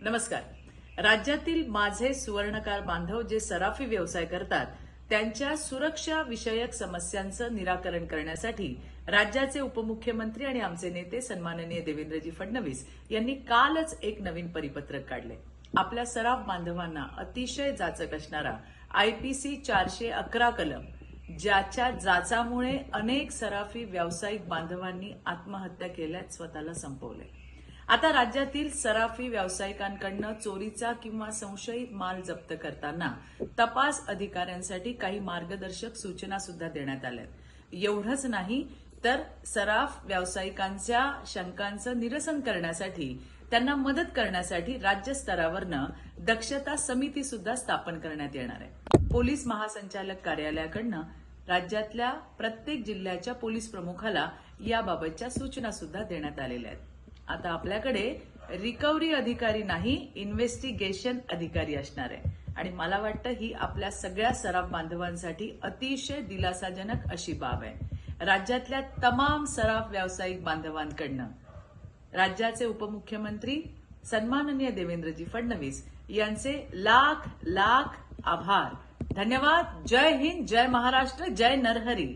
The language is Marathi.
नमस्कार. राज्यातील माझे सुवर्णकार बांधव जे सराफी व्यवसाय करतात त्यांच्या सुरक्षा विषयक समस्यांचं निराकरण करण्यासाठी राज्याचे उपमुख्यमंत्री आणि आमचे नेते सन्माननीय देवेंद्रजी फडणवीस यांनी कालच एक नवीन परिपत्रक काढले. आपल्या सराफ बांधवांना अतिशय जाचक असणारा IPC 411 कलम, ज्याच्या जाचामुळे अनेक सराफी व्यावसायिक बांधवांनी आत्महत्या केल्यात, स्वतःला संपवले. आता राज्यातील सराफी व्यावसायिकांकडनं चोरीचा किंवा संशयित माल जप्त करताना तपास अधिकाऱ्यांसाठी काही मार्गदर्शक सूचना सुद्धा देण्यात आल्या. एवढंच नाही तर सराफ व्यावसायिकांच्या शंकांचं निरसन करण्यासाठी, त्यांना मदत करण्यासाठी राज्य स्तरावरनं दक्षता समिती सुद्धा स्थापन करण्यात येणार आहे. पोलीस महासंचालक कार्यालयाकडनं राज्यातल्या प्रत्येक जिल्ह्याच्या पोलीस प्रमुखाला याबाबतच्या सूचना सुद्धा देण्यात आलेल्या आहेत. आता आपल्याकडे रिकव्हरी अधिकारी नाही, इन्व्हेस्टिगेशन अधिकारी असणार आहे आणि मला वाटतं ही आपल्या सगळ्या सराफ बांधवांसाठी अतिशय दिलासाजनक अशी बाब आहे. राज्यातल्या तमाम सराफ व्यावसायिक बांधवांकडनं राज्याचे उपमुख्यमंत्री सन्माननीय देवेंद्रजी फडणवीस यांचे लाख लाख आभार. धन्यवाद. जय हिंद, जय महाराष्ट्र, जय नरहरी.